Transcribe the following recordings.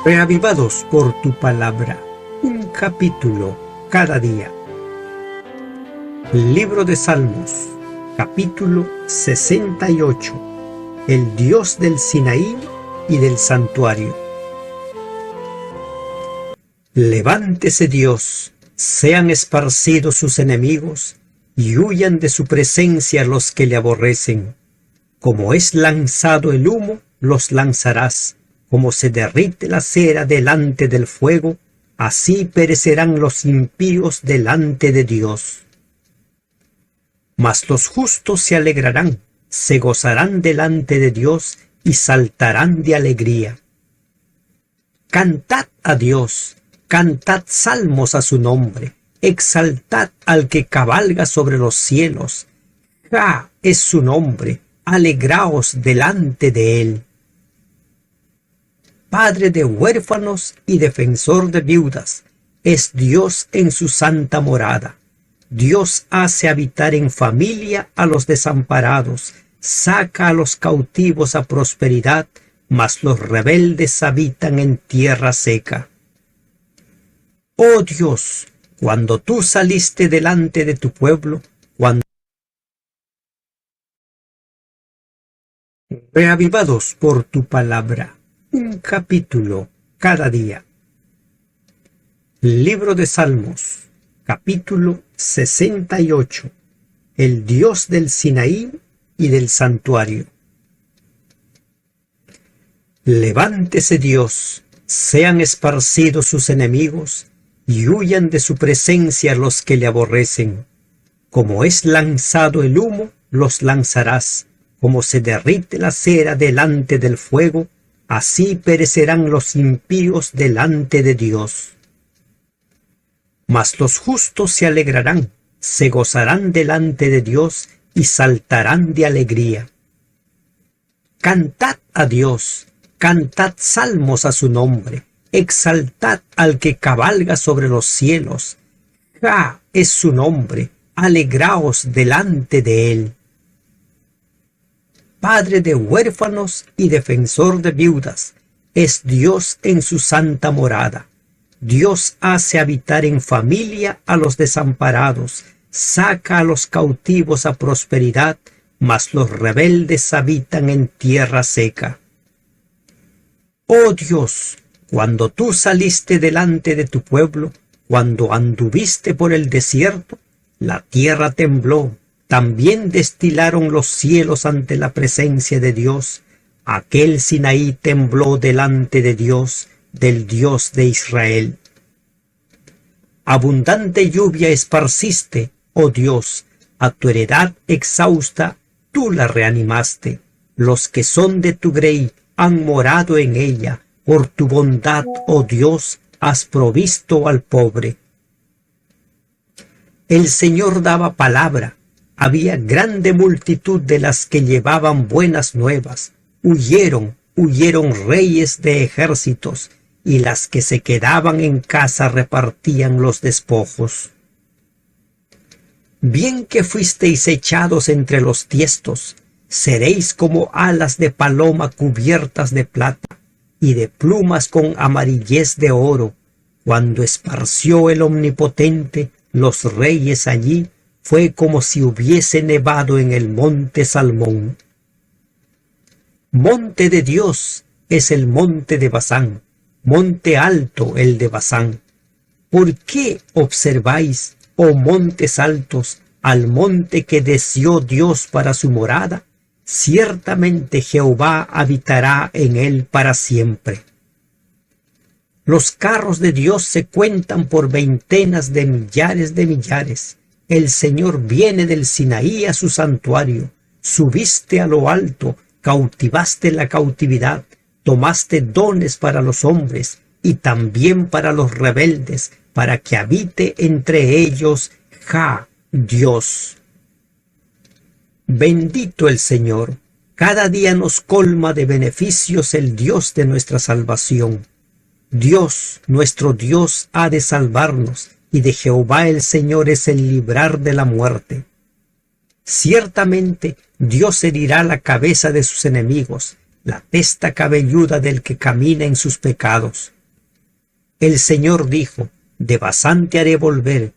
Reavivados por tu palabra, un capítulo cada día. Libro de Salmos, capítulo 68. El Dios del Sinaí y del santuario. Levántese Dios, sean esparcidos sus enemigos, y huyan de su presencia los que le aborrecen. Como es lanzado el humo, los lanzarás. Como se derrite la cera delante del fuego, así perecerán los impíos delante de Dios. Mas los justos se alegrarán, se gozarán delante de Dios y saltarán de alegría. Cantad a Dios, cantad salmos a su nombre, exaltad al que cabalga sobre los cielos. Jah es su nombre, alegraos delante de él. Padre de huérfanos y defensor de viudas, es Dios en su santa morada. Dios hace habitar en familia a los desamparados, saca a los cautivos a prosperidad, mas los rebeldes habitan en tierra seca. Oh Dios, cuando tú saliste delante de tu pueblo, cuando reavivados por tu palabra, un capítulo cada día. Libro de Salmos, capítulo 68. El Dios del Sinaí y del santuario. Levántese Dios, sean esparcidos sus enemigos, y huyan de su presencia los que le aborrecen. Como es lanzado el humo, los lanzarás. Como se derrite la cera delante del fuego, así perecerán los impíos delante de Dios. Mas los justos se alegrarán, se gozarán delante de Dios y saltarán de alegría. Cantad a Dios, cantad salmos a su nombre, exaltad al que cabalga sobre los cielos. Jah es su nombre, alegraos delante de él. Padre de huérfanos y defensor de viudas, es Dios en su santa morada. Dios hace habitar en familia a los desamparados, saca a los cautivos a prosperidad, mas los rebeldes habitan en tierra seca. Oh Dios, cuando tú saliste delante de tu pueblo, cuando anduviste por el desierto, la tierra tembló. También destilaron los cielos ante la presencia de Dios. Aquel Sinaí tembló delante de Dios, del Dios de Israel. Abundante lluvia esparciste, oh Dios, a tu heredad exhausta tú la reanimaste. Los que son de tu grey han morado en ella. Por tu bondad, oh Dios, has provisto al pobre. El Señor daba palabra. Había grande multitud de las que llevaban buenas nuevas. Huyeron reyes de ejércitos, y las que se quedaban en casa repartían los despojos. Bien que fuisteis echados entre los tiestos, seréis como alas de paloma cubiertas de plata, y de plumas con amarillez de oro. Cuando esparció el Omnipotente los reyes allí, fue como si hubiese nevado en el monte Salmón. Monte de Dios es el monte de Basán, monte alto el de Basán. ¿Por qué observáis, oh montes altos, al monte que deseó Dios para su morada? Ciertamente Jehová habitará en él para siempre. Los carros de Dios se cuentan por veintenas de millares. El Señor viene del Sinaí a su santuario. Subiste a lo alto, cautivaste la cautividad, tomaste dones para los hombres y también para los rebeldes, para que habite entre ellos Jah, Dios. Bendito el Señor, cada día nos colma de beneficios el Dios de nuestra salvación. Dios, nuestro Dios, ha de salvarnos, y de Jehová el Señor es el librar de la muerte. Ciertamente Dios herirá la cabeza de sus enemigos, la testa cabelluda del que camina en sus pecados. El Señor dijo: de Basán te haré volver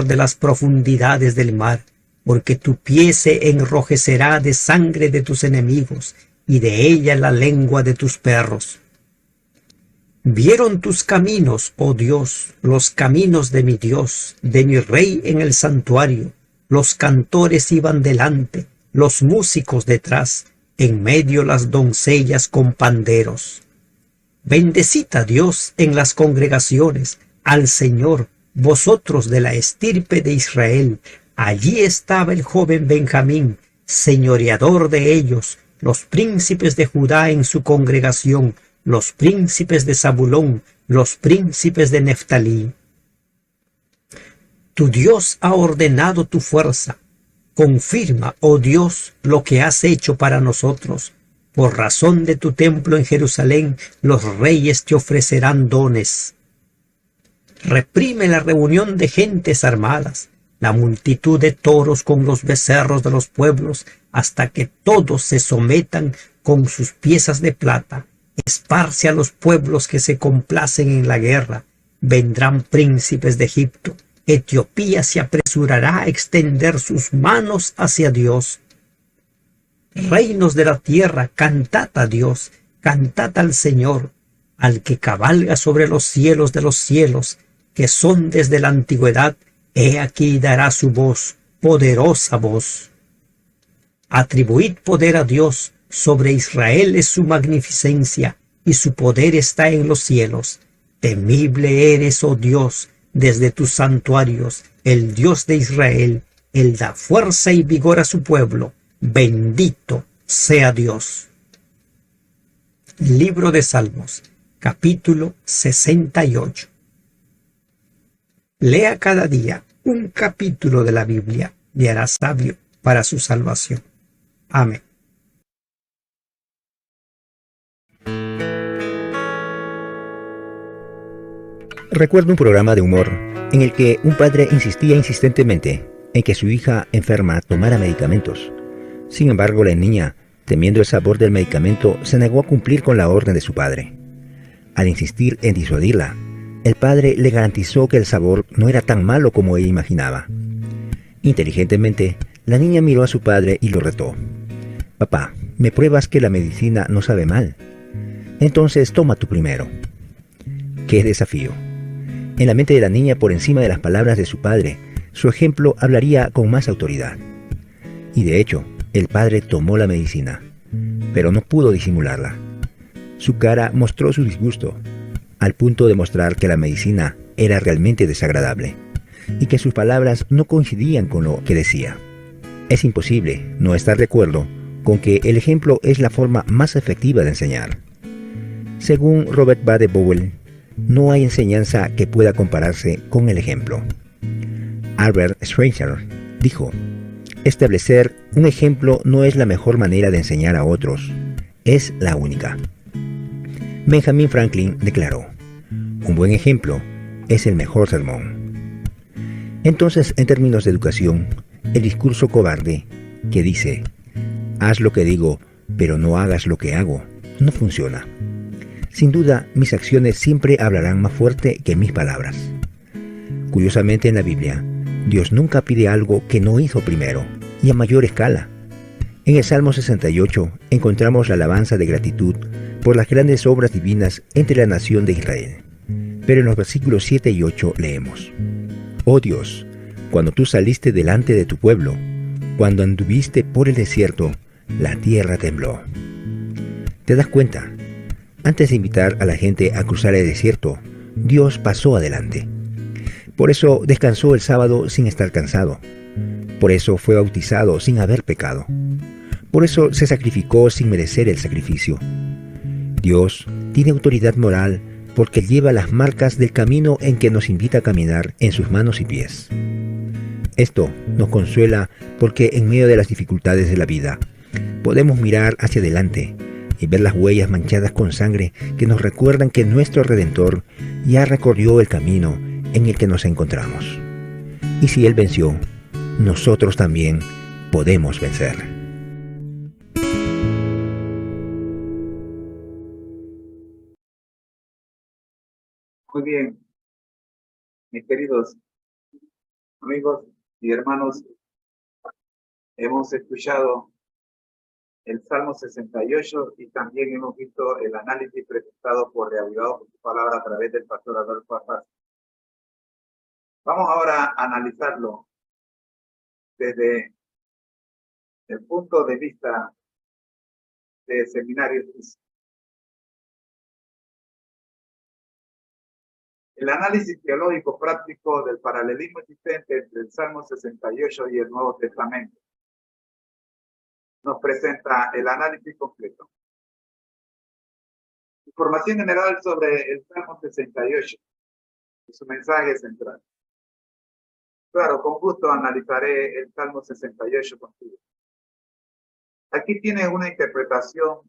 de las profundidades del mar, porque tu pie se enrojecerá de sangre de tus enemigos, y de ella la lengua de tus perros. Vieron tus caminos, oh Dios, los caminos de mi Dios, de mi Rey en el santuario. Los cantores iban delante, los músicos detrás, en medio las doncellas con panderos. Bendecid a Dios en las congregaciones, al Señor, vosotros de la estirpe de Israel. Allí estaba el joven Benjamín, señoreador de ellos, los príncipes de Judá en su congregación, los príncipes de Zabulón, los príncipes de Neftalí. Tu Dios ha ordenado tu fuerza. Confirma, oh Dios, lo que has hecho para nosotros. Por razón de tu templo en Jerusalén, los reyes te ofrecerán dones. Reprime la reunión de gentes armadas, la multitud de toros con los becerros de los pueblos, hasta que todos se sometan con sus piezas de plata. Esparce a los pueblos que se complacen en la guerra. Vendrán príncipes de Egipto. Etiopía se apresurará a extender sus manos hacia Dios. Reinos de la tierra, cantad a Dios, cantad al Señor, al que cabalga sobre los cielos de los cielos, que son desde la antigüedad. He aquí dará su voz, poderosa voz. Atribuid poder a Dios, sobre Israel es su magnificencia, y su poder está en los cielos. Temible eres, oh Dios, desde tus santuarios, el Dios de Israel. Él da fuerza y vigor a su pueblo. Bendito sea Dios. Libro de Salmos, capítulo 68. Lea cada día un capítulo de la Biblia y hará sabio para su salvación. Amén. Recuerdo un programa de humor en el que un padre insistía insistentemente en que su hija enferma tomara medicamentos. Sin embargo, la niña, temiendo el sabor del medicamento, se negó a cumplir con la orden de su padre. Al insistir en disuadirla, el padre le garantizó que el sabor no era tan malo como ella imaginaba. Inteligentemente, la niña miró a su padre y lo retó. «Papá, ¿me pruebas que la medicina no sabe mal? Entonces toma tú primero». ¡Qué desafío! En la mente de la niña, por encima de las palabras de su padre, su ejemplo hablaría con más autoridad. Y de hecho, el padre tomó la medicina, pero no pudo disimularla. Su cara mostró su disgusto, al punto de mostrar que la medicina era realmente desagradable, y que sus palabras no coincidían con lo que decía. Es imposible no estar de acuerdo con que el ejemplo es la forma más efectiva de enseñar. Según Robert Baden-Powell, no hay enseñanza que pueda compararse con el ejemplo. Albert Schweitzer dijo: establecer un ejemplo no es la mejor manera de enseñar a otros, es la única. Benjamin Franklin declaró: un buen ejemplo es el mejor sermón. Entonces, en términos de educación, el discurso cobarde que dice: haz lo que digo, pero no hagas lo que hago, no funciona. Sin duda, mis acciones siempre hablarán más fuerte que mis palabras. Curiosamente, en la Biblia, Dios nunca pide algo que no hizo primero, y a mayor escala. En el Salmo 68 encontramos la alabanza de gratitud por las grandes obras divinas entre la nación de Israel. Pero en los versículos 7 y 8 leemos: oh Dios, cuando tú saliste delante de tu pueblo, cuando anduviste por el desierto, la tierra tembló. ¿Te das cuenta? Antes de invitar a la gente a cruzar el desierto, Dios pasó adelante. Por eso descansó el sábado sin estar cansado. Por eso fue bautizado sin haber pecado. Por eso se sacrificó sin merecer el sacrificio. Dios tiene autoridad moral porque lleva las marcas del camino en que nos invita a caminar en sus manos y pies. Esto nos consuela porque en medio de las dificultades de la vida, podemos mirar hacia adelante y ver las huellas manchadas con sangre que nos recuerdan que nuestro Redentor ya recorrió el camino en el que nos encontramos. Y si Él venció, nosotros también podemos vencer. Muy bien, mis queridos amigos y hermanos, hemos escuchado el Salmo 68 y también hemos visto el análisis presentado por Reavivado por su palabra a través del pastor Adolfo Azar. Vamos ahora a analizarlo desde el punto de vista de seminarios. El análisis teológico práctico del paralelismo existente entre el Salmo 68 y el Nuevo Testamento nos presenta el análisis completo. Información general sobre el Salmo 68 y su mensaje central. Claro, con gusto analizaré el Salmo 68 contigo. Aquí tienes una interpretación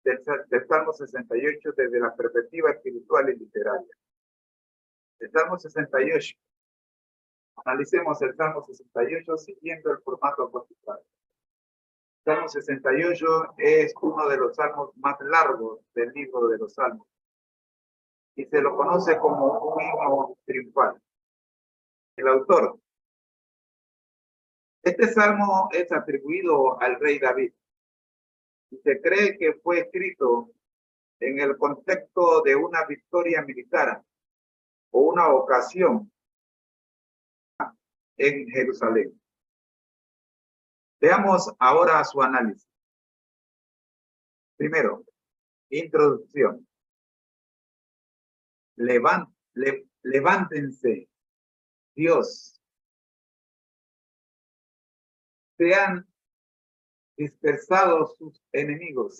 del Salmo 68 desde la perspectiva espiritual y literaria. El Salmo 68. Analicemos el Salmo 68 siguiendo el formato acostumbrado. El Salmo 68 es uno de los salmos más largos del libro de los Salmos y se lo conoce como un himno triunfal. El autor. Este salmo es atribuido al rey David y se cree que fue escrito en el contexto de una victoria militar o una ocasión en Jerusalén. Veamos ahora su análisis. Primero, introducción. Levántense, Dios. Sean dispersados sus enemigos,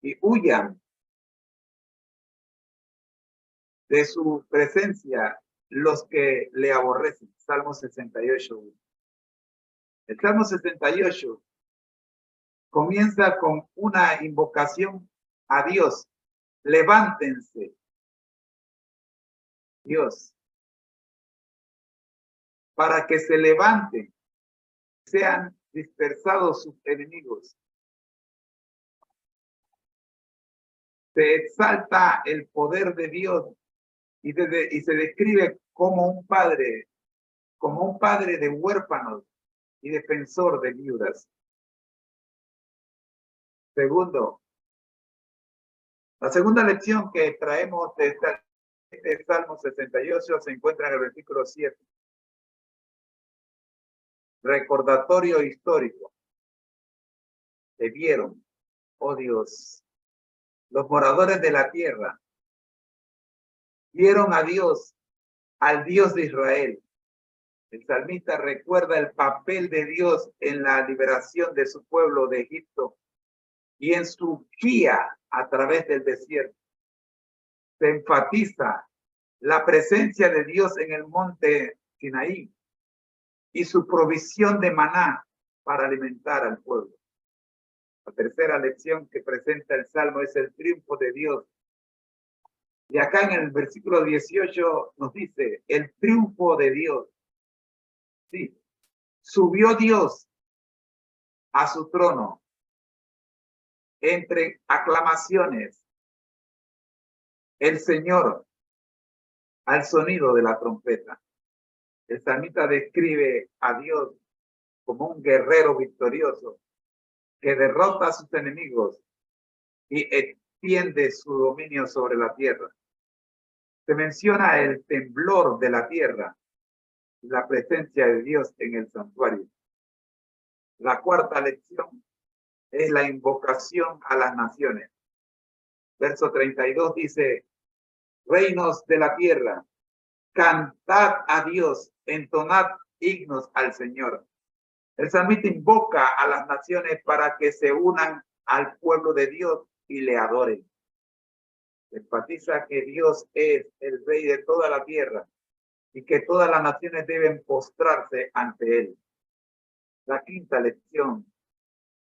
y huyan de su presencia los que le aborrecen. Salmo 68. El Salmo 68 comienza con una invocación a Dios. Levántense, Dios, para que se levanten, sean dispersados sus enemigos. Se exalta el poder de Dios y se describe como un padre de huérfanos y defensor de viudas. Segundo, la segunda lección que traemos de este Salmo 68 se encuentra en el versículo 7. Recordatorio histórico. Te vieron, oh Dios, los moradores de la tierra, vieron a Dios, al Dios de Israel. El salmista recuerda el papel de Dios en la liberación de su pueblo de Egipto y en su guía a través del desierto. Se enfatiza la presencia de Dios en el monte Sinaí y su provisión de maná para alimentar al pueblo. La tercera lección que presenta el Salmo es el triunfo de Dios. Y acá en el versículo 18 nos dice, el triunfo de Dios. Sí, subió Dios a su trono entre aclamaciones. El Señor al sonido de la trompeta. El salmista describe a Dios como un guerrero victorioso que derrota a sus enemigos y extiende su dominio sobre la tierra. Se menciona el temblor de la tierra, la presencia de Dios en el santuario. La cuarta lección es la invocación a las naciones. Verso 32 dice, reinos de la tierra, cantad a Dios, entonad himnos al Señor. El salmista invoca a las naciones para que se unan al pueblo de Dios y le adoren. Enfatiza que Dios es el rey de toda la tierra y que todas las naciones deben postrarse ante él. La quinta lección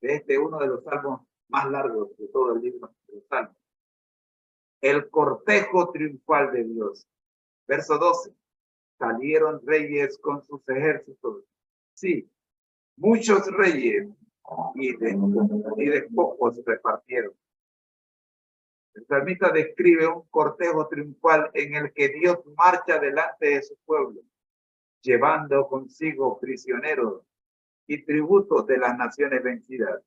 de uno de los salmos más largos de todo el libro de los Salmos. El cortejo triunfal de Dios. Verso 12. Salieron reyes con sus ejércitos. Sí, muchos reyes y despojos repartieron. El salmista describe un cortejo triunfal en el que Dios marcha delante de su pueblo, llevando consigo prisioneros y tributos de las naciones vencidas.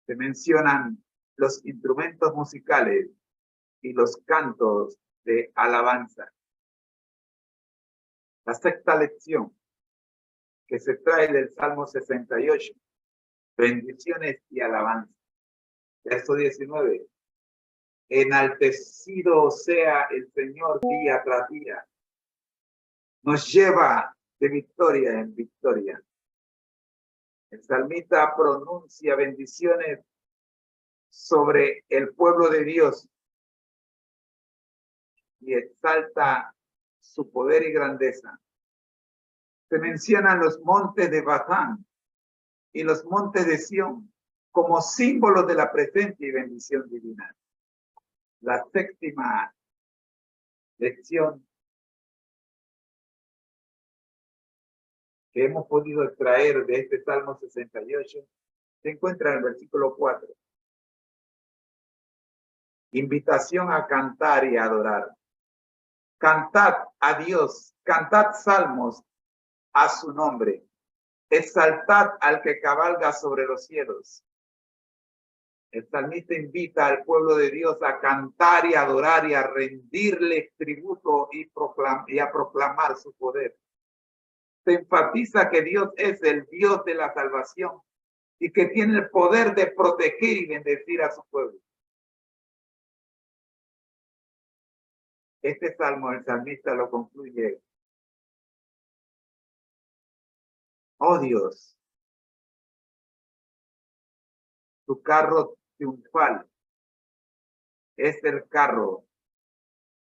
Se mencionan los instrumentos musicales y los cantos de alabanza. La sexta lección que se trae del Salmo 68, bendiciones y alabanza. Verso 19. Enaltecido sea el Señor día tras día. Nos lleva de victoria en victoria. El salmista pronuncia bendiciones sobre el pueblo de Dios y exalta su poder y grandeza. Se mencionan los montes de Basán y los montes de Sión como símbolos de la presencia y bendición divina. La séptima lección que hemos podido extraer de este Salmo 68 se encuentra en el versículo 4. Invitación a cantar y a adorar. Cantad a Dios, cantad salmos a su nombre. Exaltad al que cabalga sobre los cielos. El salmista invita al pueblo de Dios a cantar y a adorar y a rendirle tributo y a proclamar su poder. Se enfatiza que Dios es el Dios de la salvación y que tiene el poder de proteger y bendecir a su pueblo. Este salmo, el salmista lo concluye: oh Dios, tu carro triunfal es el carro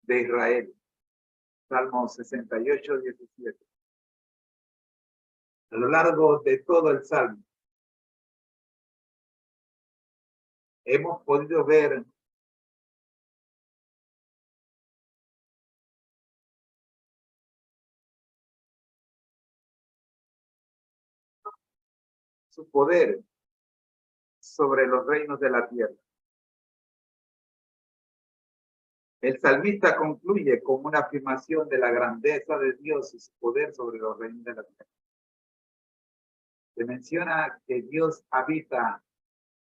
de Israel. Salmo 68, 17. A lo largo de todo el salmo hemos podido ver su poder sobre los reinos de la tierra. El salmista concluye con una afirmación de la grandeza de Dios y su poder sobre los reinos de la tierra. Se menciona que Dios habita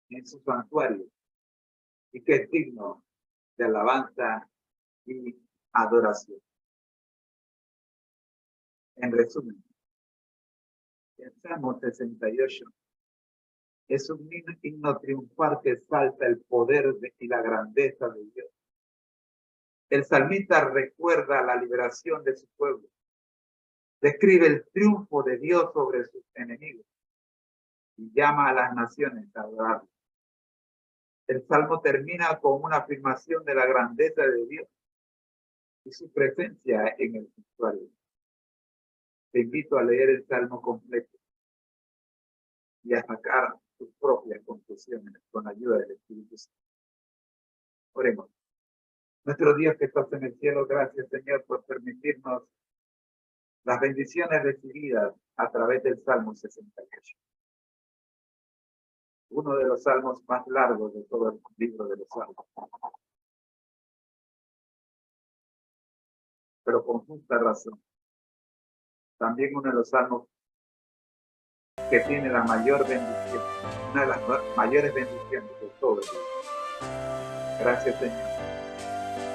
en su santuario y que es digno de alabanza y adoración. En resumen, el Salmo 68 es un himno triunfal que exalta el poder y la grandeza de Dios. El salmista recuerda la liberación de su pueblo, describe el triunfo de Dios sobre sus enemigos y llama a las naciones a adorarlo. El salmo termina con una afirmación de la grandeza de Dios y su presencia en el santuario. Te invito a leer el salmo completo y a sacar tus propias conclusiones con la ayuda del Espíritu Santo. Oremos. Nuestro Dios que estás en el cielo, gracias Señor por permitirnos las bendiciones recibidas a través del Salmo 68. Uno de los salmos más largos de todo el libro de los salmos. Pero con justa razón. También uno de los salmos que tiene la mayor bendición, una de las mayores bendiciones de todo el libro. Gracias Señor.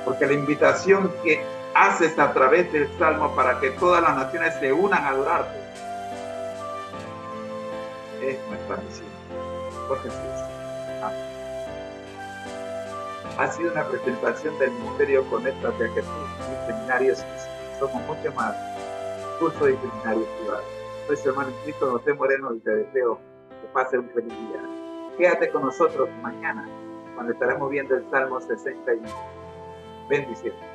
Porque la invitación que haces a través del Salmo para que todas las naciones se unan a adorarte es nuestra misión. Por Jesús. Amén. Ha sido una presentación del Ministerio Conéctate a Jesús y Seminarios. Somos mucho más. Curso de seminarios privados. Soy su hermano en Cristo, José Moreno, y te deseo que pase un feliz día. Quédate con nosotros mañana, cuando estaremos viendo el Salmo 61. Bendiciones.